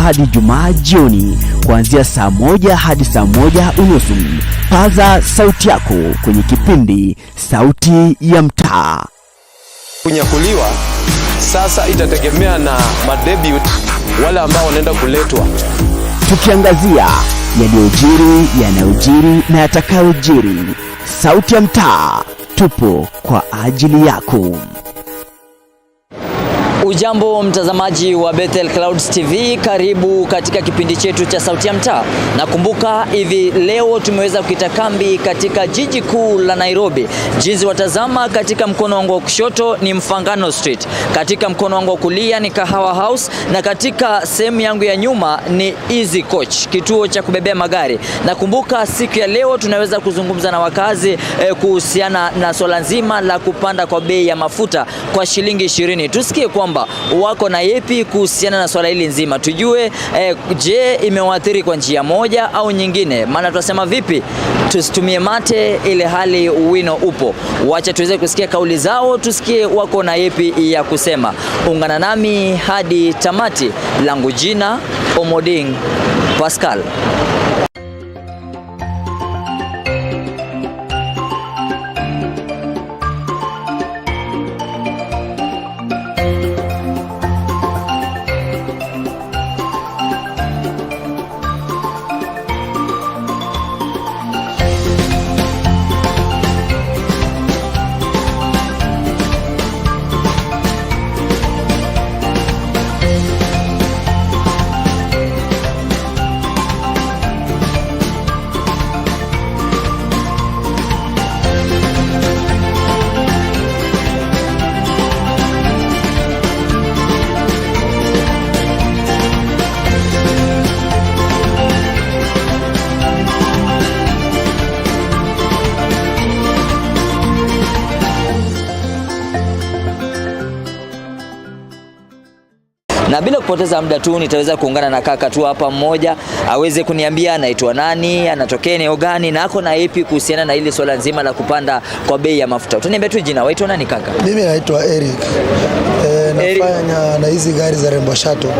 hadi Ijumaa jioni kuanzia saa 1 hadi saa 1:30. Paza sauti yako kwenye kipindi Sauti ya Mtaa. Kunyakuliwa sasa itategemea na madebut wale ambao wanaenda kuletwa. Tukiangazia yaliyojiri, yanayojiri na yatakayojiri. Sauti ya Mtaa, tupo kwa ajili yako. Ujambo mtazamaji wa Bethel Clouds TV, karibu katika kipindi chetu cha Sauti ya Mtaa. Nakumbuka hivi leo tumeweza kukita kambi katika jiji kuu la Nairobi. Jinsi watazama katika mkono wangu wa kushoto ni Mfangano Street, katika mkono wangu wa kulia ni Kahawa House, na katika sehemu yangu ya nyuma ni Easy Coach, kituo cha kubebea magari. Nakumbuka siku ya leo tunaweza kuzungumza na wakazi kuhusiana na swala nzima la kupanda kwa bei ya mafuta kwa shilingi 20. Tusikie kwamba wako na yepi kuhusiana na swala hili nzima. Tujue je, imewaathiri kwa njia moja au nyingine? Maana tunasema vipi tusitumie mate ile hali uwino upo. Wacha tuweze kusikia kauli zao, tusikie wako na yepi ya kusema. Ungana nami hadi tamati. Langu jina Omoding Pascal. Na bila kupoteza muda tu nitaweza kuungana na kaka tu hapa mmoja aweze kuniambia anaitwa nani, anatokea eneo gani, na ako na ipi kuhusiana na ile swala nzima la kupanda kwa bei ya mafuta. Tuniambie tu jina, waitwa nani kaka? Mimi naitwa Eric. Nafanya na hizi gari za Rembo Shuttle.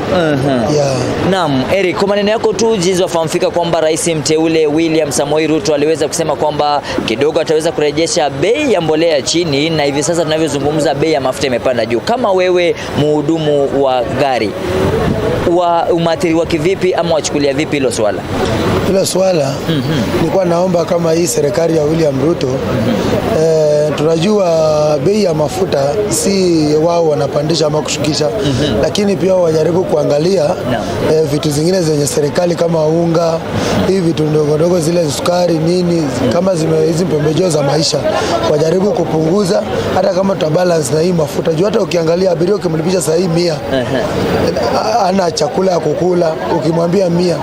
Yeah. Naam, Eric, kwa maneno yako tu jinsi wafahamika kwamba Rais mteule William Samoei Ruto aliweza kusema kwamba kidogo ataweza kurejesha bei ya mbolea chini, na hivi sasa tunavyozungumza bei ya mafuta imepanda juu. Kama wewe mhudumu wa gari, umeathiriwa kivipi ama wachukulia vipi hilo swala? Hilo swala nilikuwa naomba kama hii serikali ya William Ruto tunajua bei ya mafuta si wao wanapandisha ama kushukisha, lakini pia wajaribu kuangalia vitu zingine zenye serikali kama unga, hivi vitu ndogo ndogo zile sukari nini, kama hizi pembejeo za maisha wajaribu kupunguza, hata kama tutabalance na hii mafuta. Juu hata ukiangalia abiria ukimlipisha saa hii 100 ana chakula ya kukula, ukimwambia 100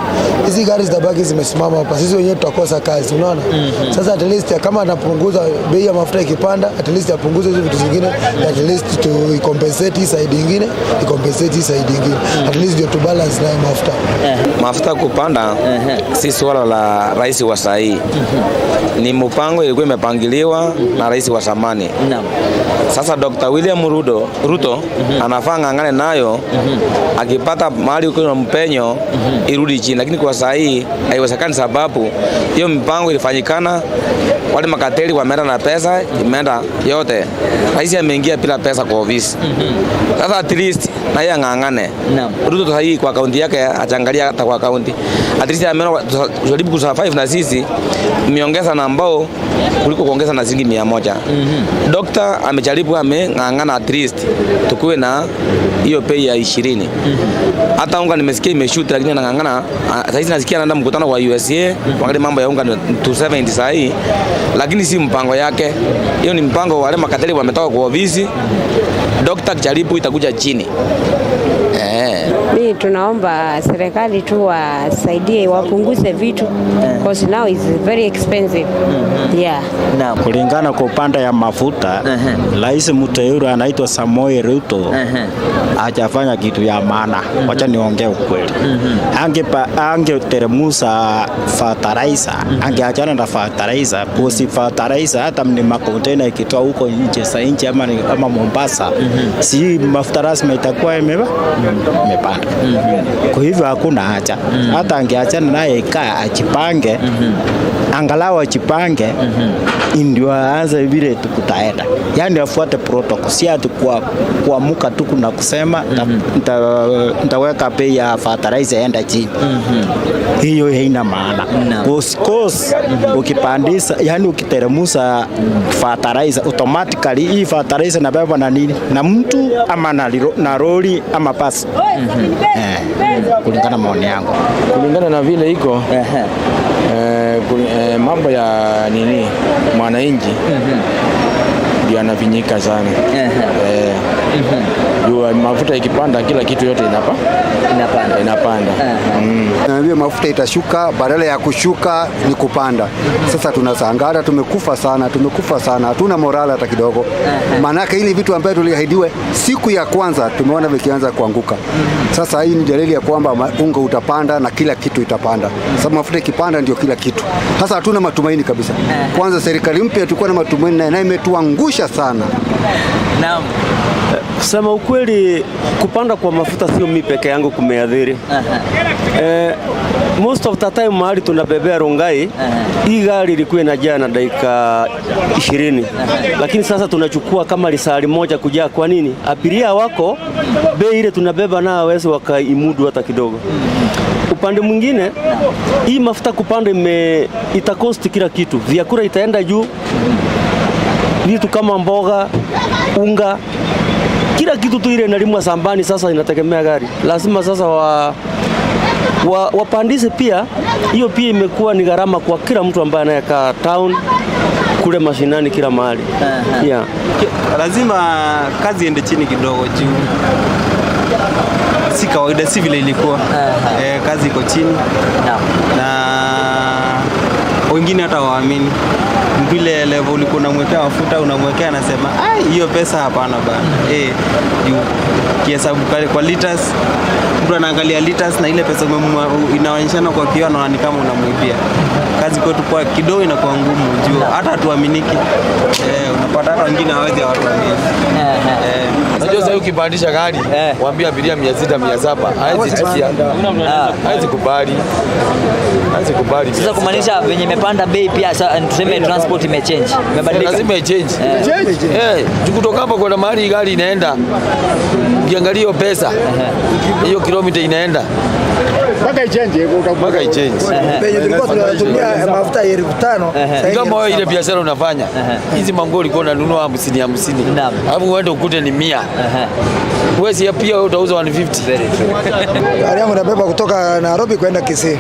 hizi gari zitabaki zimesimama hapa, sisi wenyewe tutakosa kazi, unaona? Sasa at least kama anapunguza bei ya mafuta ikipanda, at least apunguze hizo vitu zingine, at least to compensate hii side nyingine, compensate hii side nyingine, at least ndio to balance na mafuta. Mafuta kupanda si swala la rais wa sahi. Ni mpango ilikuwa imepangiliwa na rais wa zamani. Sasa Dr. William Ruto anafaa ngangane nayo, akipata mahali uko mpenyo irudi chini, lakini kwa sahi haiwezekani sababu hiyo mpango ilifanyikana, wale makateli wameenda na pesa imeenda yote. Rais ameingia bila pesa kwa ofisi. Sasa at least na yeye ngangane. Ruto sahi kwa kaunti yake achangalia hata kwa kaunti. At least ameona kujaribu kusurvive na sisi umeongeza na ambao kuliko kuongeza na shilingi 100. Dokta amejaribu amengangana at least tukue na hiyo pay ya 20. Hata unga nimesikia imeshoot, lakini anangangana. Sasa nasikia anaenda mkutano wa USA kuangalia mambo ya unga 270 sahi, lakini si mpango yake. Hiyo ni mpango wale makateli wametoka kwa ofisi. Dokta jaribu itakuja chini. Mimi tunaomba serikali tu wasaidie wapunguze vitu because now is very expensive. Yeah. Na kulingana kwa upande ya mafuta, Rais mteule anaitwa Samoei Ruto hajafanya kitu ya maana. Wacha niongee ukweli. Angeteremusa fertilizer, angeachana na fertilizer, posi fertilizer hata ni makontena ikitoa huko nje ama Mombasa. Si mafuta rasmi itakuwa imepanda. kupanda. Kwa hivyo hakuna haja. Hata angeachana naye ikaa ajipange, angalau ajipange, ndio aanze vile tukutaenda. Yaani afuate protocol, si ati kuamuka tu na kusema nitaweka bei ya fertilizer enda chini. Hiyo haina maana. Course ukipandisha, yani ukiteremusa fertilizer automatically hii fertilizer inabeba na nini? Na mtu ama na lori ama basi. Kulingana maoni yangu. Kulingana na vile iko mambo ya nini mwananchi ndio anavinyika sana. Mafuta ikipanda kila kitu yote inapanda. Naambia mafuta itashuka, badala ya kushuka ni kupanda. Sasa tunasangara, tumekufa sana, hatuna morale hata kidogo. Maanake hili vitu ambavyo tuliahidiwe siku ya kwanza tumeona vikianza kuanguka. Sasa hii ni dalili ya kwamba unga utapanda na kila kitu itapanda. Sababu mafuta ikipanda ndio kila kitu. Sasa hatuna matumaini kabisa. Kwanza serikali mpya tulikuwa na matumaini na imetuangusha sana. Naam. Kusema ukweli, kupanda kwa mafuta sio mimi peke yangu kumeadhiri. Most of the time mahali tunabebea Rongai, hii gari ilikuwa inajaa na dakika 20. Lakini sasa tunachukua kama lisali moja kujaa. Kwa nini? Abiria wako, bei ile tunabeba na hawezi wakaimudu hata kidogo. Upande mwingine, hii mafuta kupanda itakosti kila kitu. Vyakula itaenda juu. Vitu kama mboga, unga, kila kitu tu ile inalimwa shambani sasa inategemea gari. Lazima sasa wapandise pia. Hiyo pia imekuwa ni gharama kwa kila mtu ambaye anayekaa town kule mashinani kila mahali. Yeah. Lazima kazi iende chini kidogo juu. Si kawaida, si vile ilikuwa. Kazi iko chini. Na wengine hata waamini. Vile level ulikuwa unamwekea mafuta unamwekea anasema hiyo pesa hapana bana. Kihesabu kwa liters, mtu anaangalia liters na ile pesa inaonyeshana kwa kioo na ni kama unamwibia. Kazi kwetu kwa kidogo inakuwa ngumu juu hata hatuaminiki. Unapata hata wengine hawezi hawatuamini. Unajua sasa ukipandisha gari, waambia abiria 600 700, haizi kubali. Sasa kumaanisha venye imepanda bei pia tuseme transport imechange. Imebadilika. Lazima ichange. Kutoka hapo kwa mahali gari inaenda. Ukiangalia hiyo pesa, hiyo kilomita inaenda. Mpaka ichange. Penye tulikuwa tunatumia mafuta 5,000. Kama wewe ile biashara unafanya, hizi mango ulikuwa unanunua 50. Alafu uende ukute ni 100. Wewe pia utauza 150. Gari yangu inabeba kutoka Nairobi kwenda Kisii.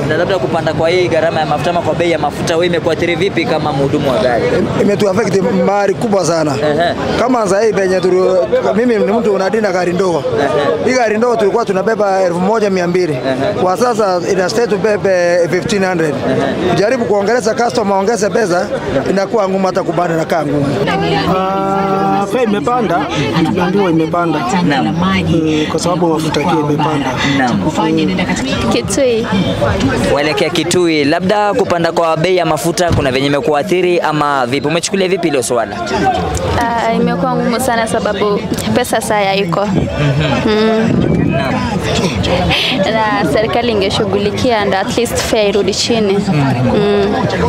Na labda kupanda kwa hii gharama ya mafuta ama kwa bei ya mafuta wewe imekuathiri vipi kama mhudumu wa gari? Imetuaffect mahali kubwa sana. Kama sasa hivi penye mimi ni mtu unadina gari ndogo. Hii gari ndogo tulikuwa tunabeba 1,200. Kwa sasa ina stay to bebe 1,500. Kujaribu kuongeleza customer ongeze pesa inakuwa ngumu, hata kubana na kaa ngumu. Bei imepanda, tunaambiwa imepanda. Kwa sababu mafuta pia imepanda. Kitui. Waelekea Kitui, labda kupanda kwa bei ya mafuta kuna venye imekuathiri ama vipi? Umechukulia vipi hilo swala? Imekuwa ngumu sana sababu pesa saa iko. Na serikali ingeshughulikia and at least fare irudi chini.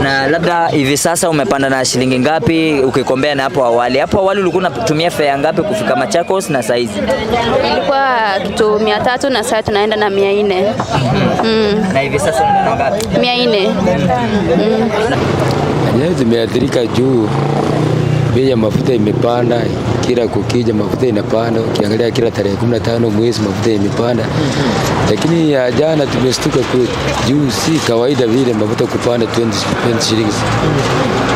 Na labda hivi sasa umepanda na shilingi ngapi ukikombea na hapo awali? Hapo awali ulikuwa unatumia fare ngapi kufika Machakos na saa hizi? Ilikuwa kitu 300 na sasa tunaenda na 400. Na hivi sasa unaenda ngapi? 400. Zimeathirika juu bei ya mafuta imepanda, kila kukija mafuta inapanda. Ukiangalia kila tarehe 15 mwezi mafuta imepanda. Lakini ya jana tumestuka juu, si kawaida vile mafuta kupanda 20 shilingi.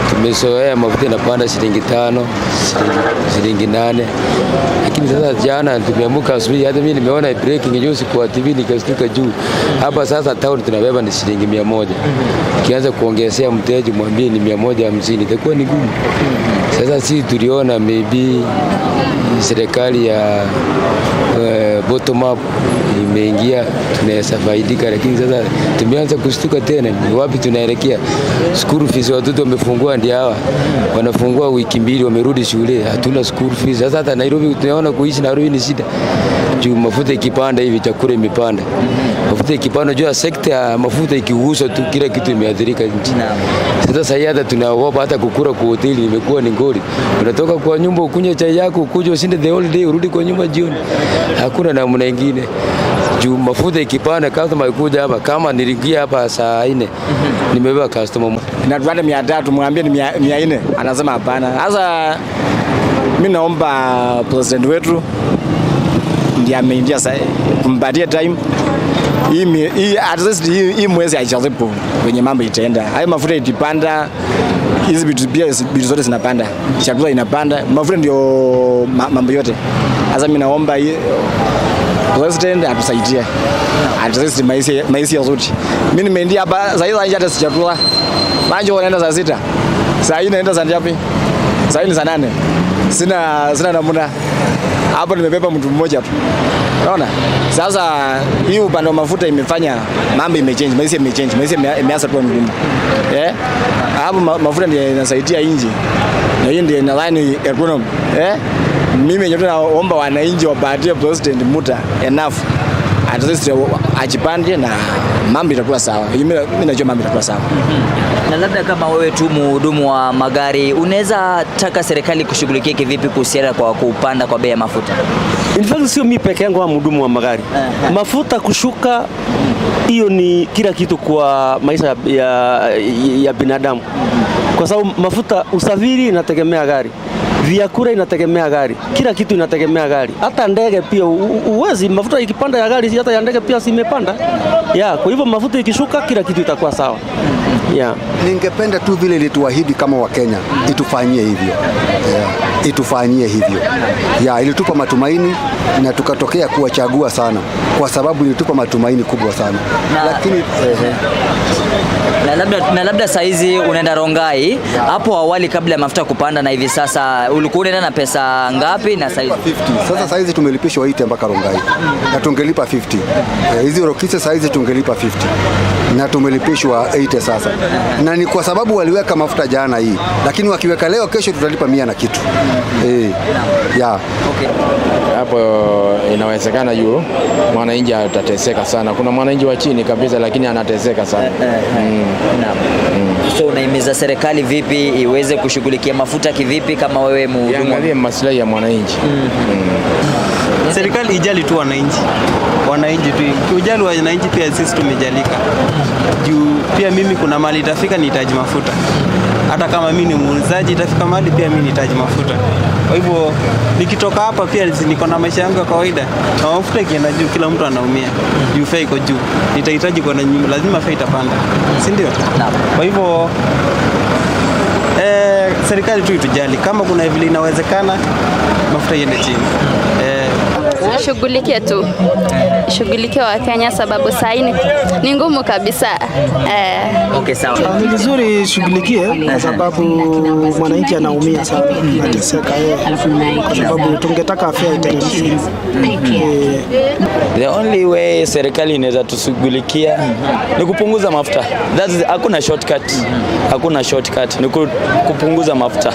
Tumezoea mafuta inapanda shilingi 5, shilingi 8. Lakini sasa jana tumeamka asubuhi, hata mimi nimeona breaking news kwa TV nikastuka juu. Hapa sasa town tunabeba ni shilingi 100. Kianza kuongezea mteja mwambie ni 150, itakuwa ni ngumu. Sasa si tuliona maybe serikali ya bottom up imeingia, tunaweza faidika, lakini sasa tumeanza kushtuka tena, ni wapi tunaelekea? School fees watoto wamefungua, ndio hawa wanafungua wiki mbili wamerudi shule, hatuna school fees. Sasa hata Nairobi tunaona kuishi Nairobi ni shida. Juu mafuta ikipanda hivi chakula imepanda. Mafuta ikipanda, juu sekta ya mafuta ikiguswa tu kila kitu imeathirika nchi. Sasa hata tunaogopa hata kukula kwa hoteli imekuwa ni ngori. Unatoka kwa nyumba ukunywe chai yako, ukuje usinde the whole day, urudi kwa nyumba jioni. Hakuna namna nyingine. Juu mafuta ikipanda, customer ikuja hapa, kama niliingia hapa saa 4 nimebeba customer na tuende 300 mwambie ni 400, anasema hapana. Sasa mimi naomba president wetu ndiye ameingia sasa kumpatia time hii at least hii mwezi aijaribu kwenye mambo itaenda. Hayo mafuta itipanda, hizi vitu zote zinapanda, chakula inapanda, mafuta ndio mambo yote. Sasa mimi naomba president atusaidie at least maisha yote. Mimi nimeingia hapa sasa hivi hata sichakula. Banjo wanaenda saa 6. Saa 4 naenda saa ngapi? Saa 4 saa 8. Sina namna. Hapo nimebeba mtu mmoja tu. Unaona? Sasa hii upande wa mafuta imefanya mambo imechange, maisha imechange, maisha imeanza kuwa ngumu. Hapo mafuta ndio yanasaidia nchi. Na hiyo ndio inaline economy. Mimi nyote naomba wananchi wapatie president muda enough. At least ajipande na mambo itakuwa sawa. Mimi najua mambo itakuwa sawa. Na labda kama wewe tu mhudumu wa magari, unaweza taka serikali kushughulikia kivipi kuhusiana kwa kupanda kwa bei ya mafuta? In fact sio mimi peke yangu wa mhudumu wa magari. Mafuta kushuka hiyo ni kila kitu kwa maisha ya binadamu. Kwa sababu mafuta, usafiri inategemea gari. Vyakula inategemea gari. Kila kitu inategemea gari. Hata ndege pia uwezi, mafuta ikipanda ya gari hata ya ndege pia simepanda. Kwa hivyo mafuta ikishuka kila kitu itakuwa sawa. Ningependa tu vile ilituahidi kama wa Kenya itufanyie hivyo. Itufanyie hivyo. Ilitupa matumaini na tukatokea kuwachagua sana kwa sababu ilitupa matumaini kubwa sana. Lakini na labda saizi unaenda Rongai, hapo awali kabla ya mafuta kupanda na hivi sasa ulikuwa unaenda na pesa ngapi na saizi? 50. Sasa saizi tumelipishwa 80 mpaka Rongai. Na tungelipa 50. Hizi rokisi saizi tungelipa 50. Na tumelipishwa 80 sasa. Na ni kwa sababu waliweka mafuta jana hii. Lakini wakiweka leo kesho tutalipa 100 na kitu. Okay. Hapo inawezekana juu mwananchi atateseka sana. Kuna mwananchi wa chini kabisa lakini anateseka sana. So unaimiza serikali vipi iweze kushughulikia mafuta kivipi kama wewe mhudumu? Angalie maslahi ya mwananchi. Serikali ijali tu wananchi. Wananchi tu. Kiujali wananchi pia sisi tumejalika. Juu pia mimi kuna mali itafika nihitaji mafuta. Hata kama mimi ni muuzaji itafika mali pia mimi nihitaji mafuta. Kwa hivyo nikitoka hapa pia niko na maisha yangu ya kawaida. Na mafuta ikienda juu kila mtu anaumia. Juu fare iko juu. Nitahitaji kwenda nyumba, lazima fare itapanda. Si ndio? Kwa hivyo serikali tu itujali. Kama kuna vile inawezekana mafuta iende chini. Shughulikia wa Kenya sababu saini ni ngumu kabisa. Okay, sawa. Ni vizuri shughulikie kwa sababu mwananchi anaumia sana, anateseka kwa sababu tungetaka afya iteremshwe. The only way serikali inaweza tushughulikia ni kupunguza mafuta. Hakuna shortcut. Hakuna shortcut. Ni kupunguza mafuta.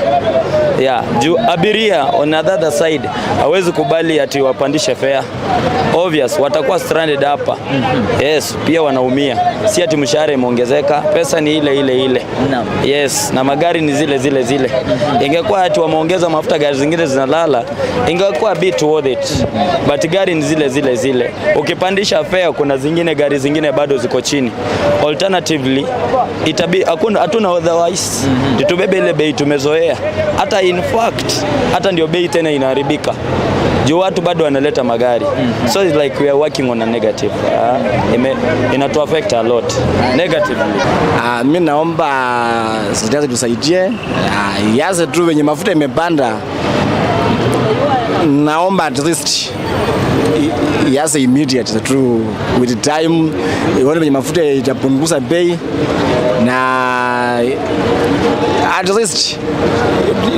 Juu abiria on the other side hawezi kubali ati wapandishe fare. Obvious watakuwa stranded hapa. Yes, pia wanaumia. Si ati mshahara imeongezeka, pesa ni ile. Yes, na magari ni zile. Ingekuwa ati wameongeza mafuta gari zingine zinalala, ingekuwa bit worth it. But gari ni zile. Ukipandisha fare kuna gari zingine bado ziko chini. Alternatively hatuna otherwise. Tutubebe ile bei tumezoea. Hata in fact hata ndio bei tena inaharibika. Juu watu bado wanaleta magari. So it's like we are working on a negative. Inatu affect a lot negatively. Mimi naomba serikali tusaidie. Yaze tu wenye mafuta imepanda. Naomba at least yaze immediate through with time. Wale wenye mafuta itapunguza bei na at least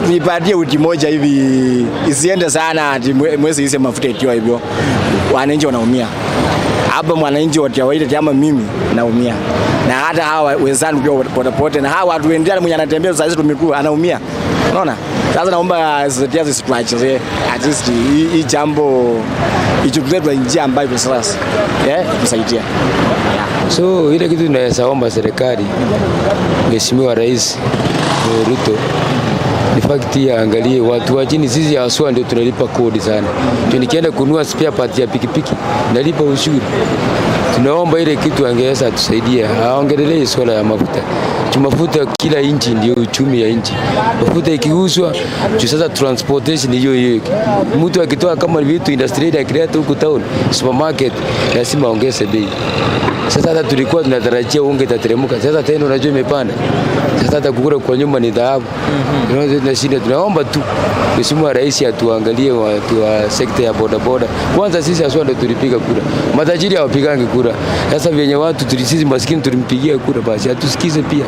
tuipatie wiki moja hivi isiende sana ati mwezi ise mafuta ikiwa hivyo. wananchi wanaumia. Hapa mwananchi wa kawaida kama mimi naumia. Na hata hawa wenzangu pia pote na hawa watu wengine mwenye anatembea sasa hizi tumekuu anaumia. Unaona? Sasa naomba serikali situachie at least hii jambo ichukuliwe njia ambayo kwa sasa tusaidia. So ile kitu tunaweza omba serikali, Mheshimiwa Rais Ruto, in fact angalie watu wa chini. Sisi haswa ndio tunalipa kodi sana. Nikienda kununua spare part ya pikipiki nalipa ushuru. Tunaomba ile kitu angeweza tusaidia, aongelee swala ya mafuta. Mafuta kila inchi ndio uchumi ya inchi. Mafuta ikiuzwa, sasa transportation hiyo. Mtu akitoa kama vitu industrial akileta huko town, supermarket lazima ongeze bei. Sasa hata tulikuwa tunatarajia unga itateremka. Sasa tena unajua imepanda. Sasa hata kukula kwa nyumba ni dhahabu. Tunaomba tu Mheshimiwa Rais atuangalie watu wa sekta ya boda boda. Kwanza sisi haswa ndio tulipiga kura. Matajiri hawapigangi kura. Sasa vyenye watu sisi maskini tulimpigia kura basi atusikize pia.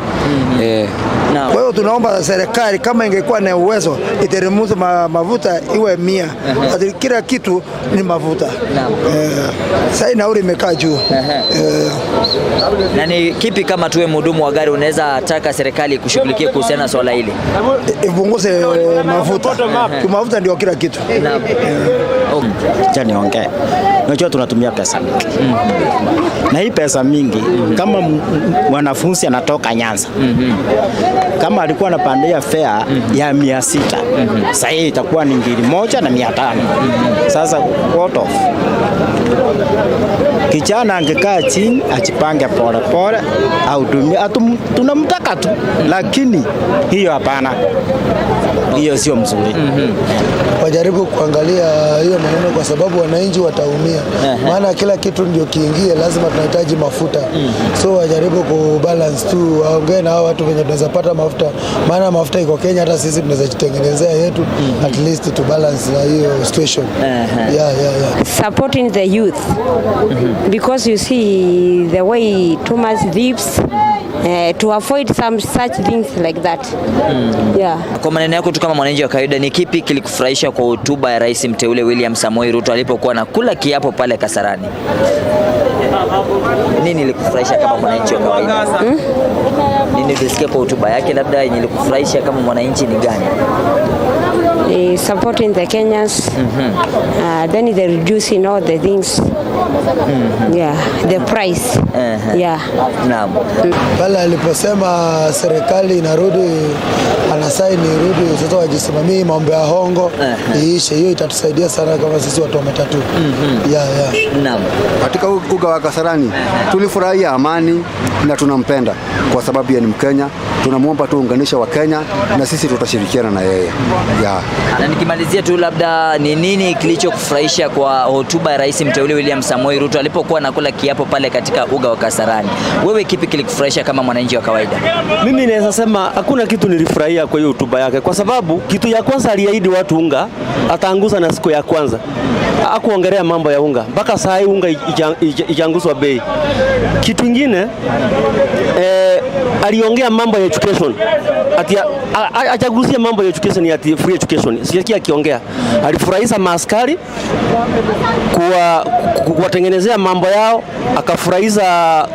Kwa hiyo tunaomba serikali kama ingekuwa na uwezo iteremshe mafuta iwe 100. Kila kitu ni mafuta. Sasa nauli imekaa juu. Na ni kipi kama tuwe mhudumu wa gari unaweza taka serikali kushughulikia kuhusiana na swala hili? Ipunguze mafuta. Mafuta ndio kila kitu. Acha niongee. Unajua tunatumia pesa mingi. Na hii pesa mingi kama mwanafunzi anatoka Nyanza. Kama alikuwa anapandia fare ya 600. Sasa hii itakuwa ni 1,500. Sasa what of? Kijana angekaa chini ajipange pole pole au tunamtaka tu, lakini hiyo hapana. Hiyo sio mzuri. Wajaribu kuangalia hiyo maneno kwa sababu wananchi wataumia. Maana kila kitu ndio kiingie lazima tunahitaji mafuta. So wajaribu kubalance tu, waongee na hao watu wenye tunaweza pata mafuta. Maana mafuta iko Kenya, hata sisi tunaweza jitengenezea yetu at least to balance na hiyo situation. Supporting the youth. Because you see the way Thomas lives, to avoid some such things like that. Kwa maneno yako tu kama mwananchi wa kawaida, ni kipi kilikufurahisha kwa hotuba ya Rais mteule William Samoei Ruto alipokuwa nakula kiapo pale Kasarani? Nini ilikufurahisha kama mwananchi wa kawaida? Nini ulisikia kwa hotuba yake labda yenye ilikufurahisha kama mwananchi ni gani? Supporting the Kenyans, then they're reducing all the things. The price. Pale aliposema serikali inarudi, anasaini irudi, sasa wajisimamie mambo ya hongo iishe. Hiyo itatusaidia sana kama sisi watu wa matatu. Katika uga wa Kasarani tulifurahia amani na tunampenda kwa sababu yeye ni Mkenya. Tunamuomba tuunganishe wa Kenya na sisi tutashirikiana na yeye. Na nikimalizia tu labda ni nini kilichokufurahisha kwa hotuba ya Rais mteule William Samoei Ruto alipokuwa anakula kiapo pale katika uga wa Kasarani? Wewe kipi kilikufurahisha kama mwananchi wa kawaida? Mimi naweza sema hakuna kitu nilifurahia kwa hiyo hotuba yake, kwa sababu kitu ya kwanza aliahidi watu unga ataanguza na siku ya kwanza. Hakuongelea mambo ya unga. Mpaka saa hii unga ikianguswa bei. Kitu kingine aliongea mambo ya education. Achagusia mambo ya education ya free education. Sikia akiongea. Alifurahisha maaskari kuwatengenezea mambo yao, akafurahisha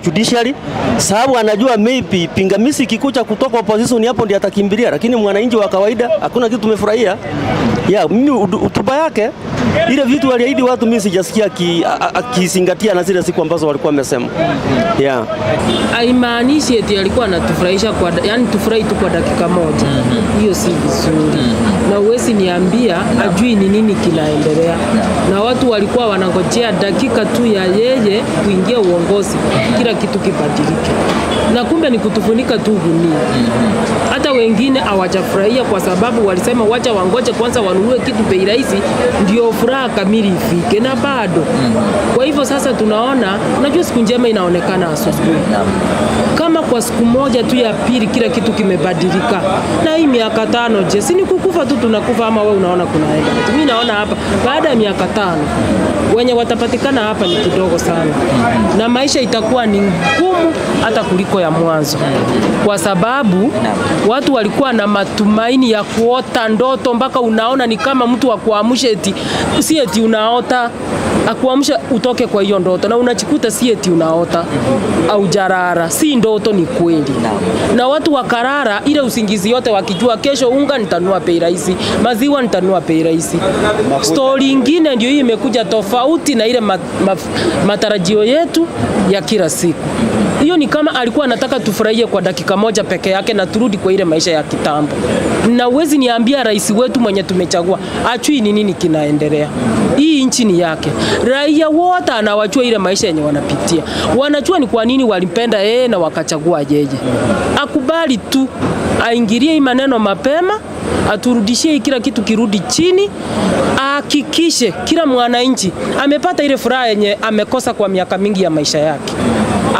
judiciary, sababu anajua maybe pingamizi kikucha kutoka opposition hapo ndiye atakimbilia, lakini mwananchi wa kawaida hakuna kitu tumefurahia. Mimi hotuba yake ile vitu aliahidi watu mimi sijasikia akizingatia na zile siku ambazo walikuwa wamesema. Haimaanishi eti alikuwa anatufurahisha kwa yani tufurahi tu kwa dakika moja. Hiyo si vizuri. Na uwezi niambia ajui ni nini kinaendelea. Na watu walikuwa wanangojea dakika tu ya yeye kuingia uongozi kila kitu kibadilike. Na kumbe ni kutufunika tu gunia. Hata wengine hawajafurahia kwa sababu walisema wacha wangoje kwanza wanunue kitu bei rahisi ndio furaha kamili ifike, na bado. Kwa hivyo sasa tunaona, unajua siku njema inaonekana asubuhi. Kama kwa siku moja tu ya pili kila kitu kimebadilika. Na hii miaka 5 je, si ni kukufa tu tunakufa ama wewe unaona kunaenda. Mimi naona hapa baada ya miaka 5 wenye watapatikana hapa ni kidogo sana, na maisha itakuwa ni ngumu hata kuliko ya mwanzo, kwa sababu watu walikuwa na matumaini ya kuota ndoto mpaka unaona ni kama mtu akuamsha eti si eti unaota, akuamsha utoke kwa hiyo ndoto na unachikuta si eti unaota au jarara, si ndoto, ni kweli. Na watu wakarara ile usingizi yote wakijua kesho unga nitanua bei rahisi, maziwa nitanua bei rahisi. Story ingine ndio hii imekuja tofauti na ile matarajio yetu ya kila siku. Hiyo ni kama alikuwa anataka tufurahie kwa dakika moja peke yake na turudi kwa ile maisha ya kitambo. Na uwezi niambia rais wetu mwenye tumechagua achui ni nini kinaendelea. Hii nchi ni yake. Raia wote anawajua ile maisha yenye wanapitia. Wanajua ni kwa nini walimpenda yeye na wakachagua yeye. Akubali tu aingilie hii maneno mapema, aturudishie kila kitu kirudi chini, ahakikishe kila mwananchi amepata ile furaha yenye amekosa kwa miaka mingi ya maisha yake.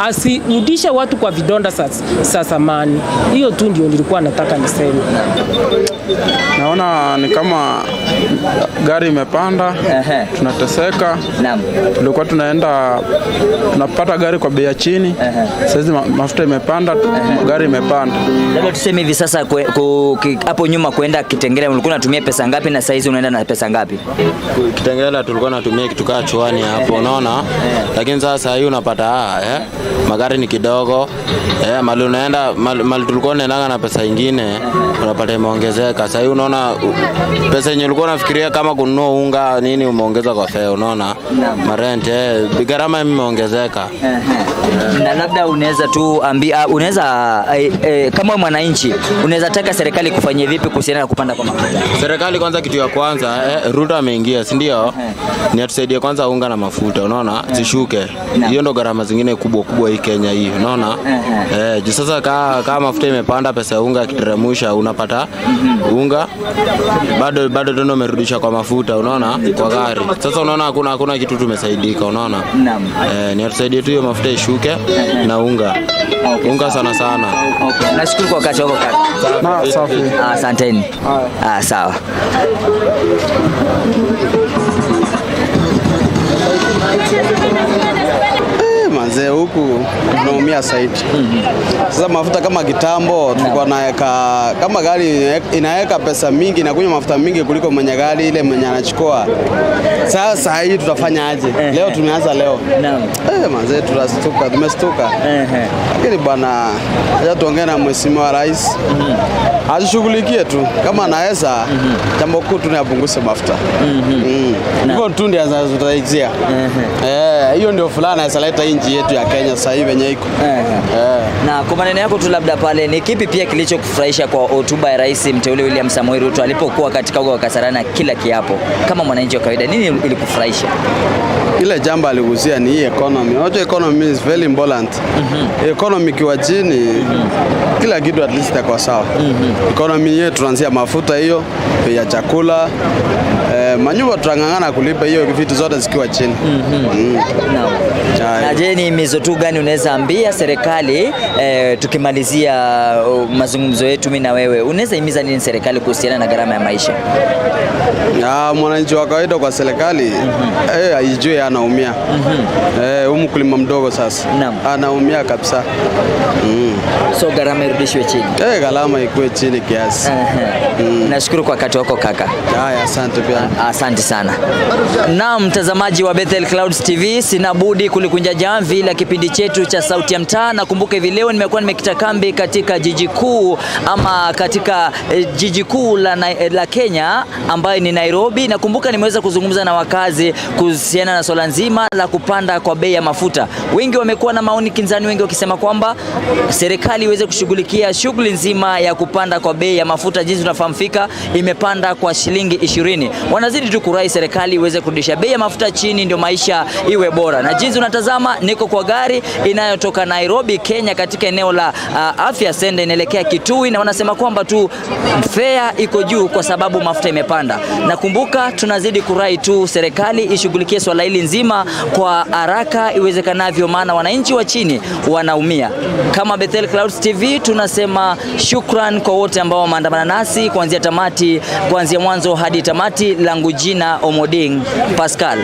Asirudishe watu kwa vidonda sasa zamani. Hiyo tu ndio nilikuwa nataka niseme. Naona ni kama gari imepanda, tunateseka. Tulikuwa tunapata gari kwa bei ya chini. Sasa mafuta imepanda, gari imepanda. Labda tuseme hivi sasa hapo nyuma kwenda Kitengela ulikuwa unatumia pesa ngapi na saizi unaenda na pesa ngapi? Kitengela tulikuwa tunatumia kitu kama chwani hapo, unaona? Lakini sasa hii unapata magari ni kidogo. Mali unaenda mali tulikuwa tunaenda na pesa nyingine unapata imeongezeka. Sasa hii unaona pesa yenyewe ulikuwa unafikiria kama kununua unga nini umeongeza kwa fare, unaona? Marent gharama imeongezeka. Na labda unaweza tu ambia kama mwananchi unaweza taka serikali kufanyia vipi kuhusiana na kupanda kwa mafuta? Serikali kwanza, kitu ya kwanza Ruto ameingia, si ndio? Ni atusaidie kwanza unga na mafuta, unaona? Zishuke. Hiyo ndo gharama zingine kubwa hii Kenya hii, unaona? Juu sasa kama mafuta imepanda, pesa ya unga kiteremusha unapata unga bado ndio umerudisha kwa mafuta, unaona? Kwa gari. Sasa unaona hakuna kitu tumesaidika, unaona? Ni atusaidie tu hiyo mafuta ishuke na unga. Unga sana. Nashukuru kwa wakati wako kaka. Safi. Asanteni. Sawa. Manze huku tunaumia zaidi. Sasa mafuta kama kitambo tulikuwa naweka kama gari inaweka pesa mingi na kunywa mafuta mingi kuliko mwenye gari ile mwenye anachukua. Sasa hii tutafanya aje? Leo tumeanza leo. Manze tumestuka. Lakini bwana acha tuongee na mheshimiwa rais. Ashughulikie tu kama anaweza jambo kuu tunapunguza mafuta. Hivyo tu ndio tutaizia. Hiyo ndio fulana isaleta nchi yetu ya Kenya sasa hivi yenye iko. Na kwa maneno yako tu labda pale ni kipi pia kilichokufurahisha kwa hotuba ya Rais mteule William Samoei Ruto alipokuwa katika uga wa Kasarani kila kiapo kama mwananchi wa kawaida, nini ilikufurahisha? Ile jambo aligusia ni hii economy. Unajua economy is very important. Economy kiwa chini kila kitu at least itakuwa sawa. Economy yetu tunaanzia mafuta hiyo, bei ya chakula, manyumba tutangangana kulipa hiyo vitu zote zikiwa chini. Na je, ni mizo tu gani unaweza ambia serikali tukimalizia mazungumzo yetu mimi na wewe, unaweza himiza nini serikali kuhusiana na gharama ya maisha? Mwananchi wa kawaida kwa serikali haijui anaumia. Mkulima mdogo sasa anaumia kabisa. So gharama irudishwe chini. Gharama ikuwe chini kiasi. Nashukuru kwa wakati wako kaka. Asante pia. Asante sana. Na mtazamaji wa Bethel Clouds TV, sina budi kulikunja jamvi la kipindi chetu cha Sauti ya Mtaa. Nakumbuka hivi leo nimekuwa nimekita kambi katika jiji kuu ama katika jiji kuu la Kenya ambayo ni Nairobi. Nakumbuka nimeweza kuzungumza na wakazi kuhusiana na swala nzima la kupanda kwa bei ya mafuta. Wengi wamekuwa na maoni kinzani, wengi wakisema kwamba serikali iweze kushughulikia shughuli nzima ya kupanda kwa bei ya mafuta. Jinsi tunafahamika imepanda kwa shilingi 20. Wanazidi tunazidi tu kurai serikali iweze kurudisha bei ya mafuta chini, ndio maisha iwe bora. Na jinsi unatazama, niko kwa gari inayotoka Nairobi, Kenya, katika eneo la Afya Center inaelekea Kitui, na wanasema kwamba tu fare iko juu kwa sababu mafuta imepanda. Na kumbuka, tunazidi kurai tu serikali ishughulikie swala hili nzima kwa haraka iwezekanavyo, maana wananchi wa chini wanaumia. Kama Bethel Clouds TV tunasema shukran kwa wote ambao wameandamana nasi kuanzia tamati, kuanzia mwanzo hadi tamati. Langu jina Omoding Pascal.